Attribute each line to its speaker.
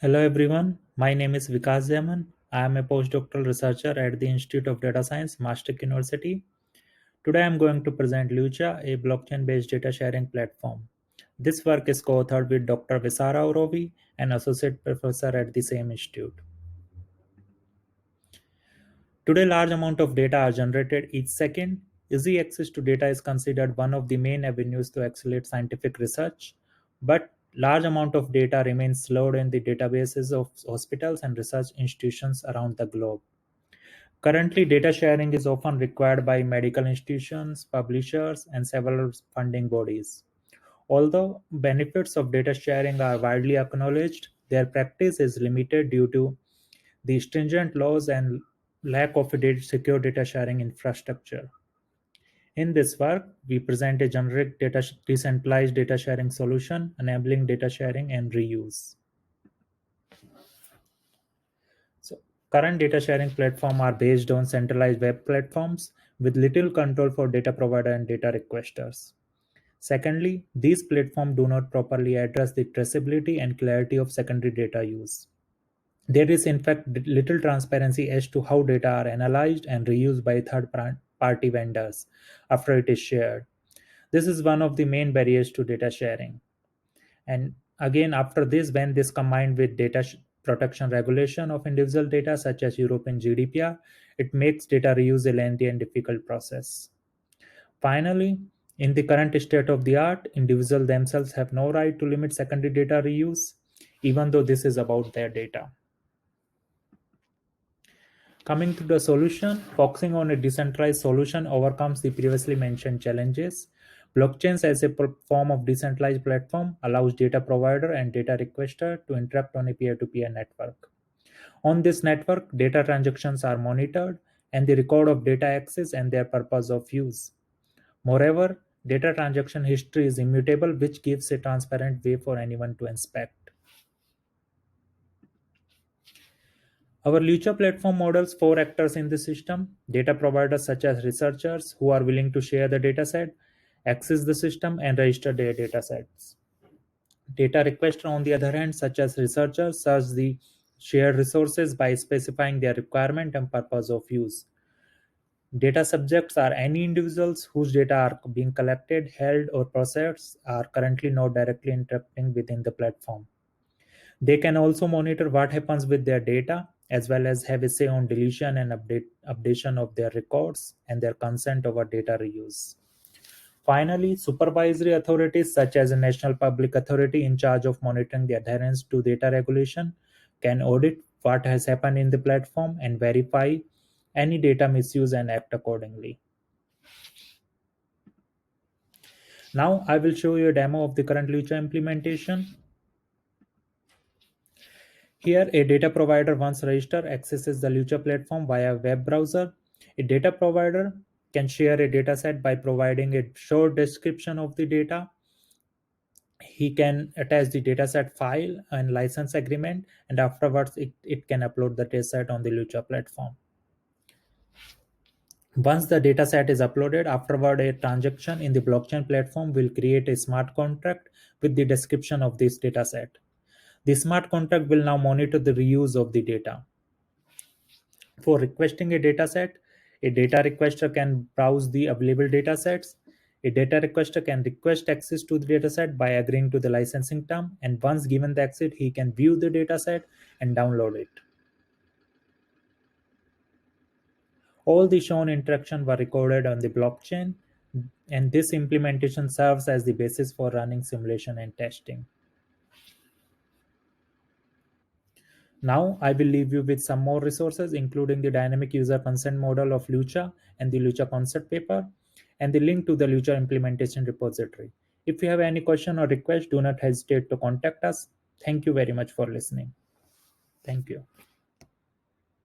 Speaker 1: Hello everyone, my name is Vikas Jaman. I am a postdoctoral researcher at the Institute of Data Science, Maastricht University. Today I am going to present Lucha, a blockchain-based data sharing platform. This work is co-authored with Dr. Visara Orovi, an associate professor at the same institute. Today, large amount of data are generated each second. Easy access to data is considered one of the main avenues to accelerate scientific research, but large amount of data remains stored in the databases of hospitals and research institutions around the globe. Currently, data sharing is often required by medical institutions, publishers, and several funding bodies. Although benefits of data sharing are widely acknowledged, their practice is limited due to the stringent laws and lack of a secure data sharing infrastructure. In this work, we present a generic decentralized data sharing solution enabling data sharing and reuse. So, current data sharing platforms are based on centralized web platforms with little control for data provider and data requesters. Secondly, these platforms do not properly address the traceability and clarity of secondary data use. There is, in fact, little transparency as to how data are analyzed and reused by third-party vendors after it is shared. This is one of the main barriers to data sharing. And again, after this, when this combined with data protection regulation of individual data, such as European GDPR, it makes data reuse a lengthy and difficult process. Finally, in the current state of the art, individuals themselves have no right to limit secondary data reuse, even though this is about their data. Coming to the solution, focusing on a decentralized solution overcomes the previously mentioned challenges. Blockchains as a form of decentralized platform allows data provider and data requester to interact on a peer-to-peer network. On this network, data transactions are monitored and the record of data access and their purpose of use. Moreover, data transaction history is immutable, which gives a transparent way for anyone to inspect. Our Lucha platform models four actors in the system: data providers such as researchers who are willing to share the dataset, access the system, and register their datasets. Data requester, on the other hand, such as researchers, search the shared resources by specifying their requirement and purpose of use. Data subjects are any individuals whose data are being collected, held, or processed are currently not directly interacting within the platform. They can also monitor what happens with their data, as well as have a say on deletion and updation of their records and their consent over data reuse. Finally, supervisory authorities such as a national public authority in charge of monitoring the adherence to data regulation can audit what has happened in the platform and verify any data misuse and act accordingly. Now I will show you a demo of the current Lucha implementation. Here, a data provider once registered accesses the Lucha platform via web browser. A data provider can share a dataset by providing a short description of the data. He can attach the dataset file and license agreement, and afterwards it can upload the dataset on the Lucha platform. Once the dataset is uploaded, afterward a transaction in the blockchain platform will create a smart contract with the description of this dataset. The smart contract will now monitor the reuse of the data. For requesting a dataset, a data requester can browse the available datasets. A data requester can request access to the dataset by agreeing to the licensing term, and once given the access, he can view the dataset and download it. All the shown interactions were recorded on the blockchain, and this implementation serves as the basis for running simulation and testing. Now, I will leave you with some more resources, including the dynamic user consent model of Lucha and the Lucha concept paper, and the link to the Lucha implementation repository. If you have any question or request, do not hesitate to contact us. Thank you very much for listening. Thank you.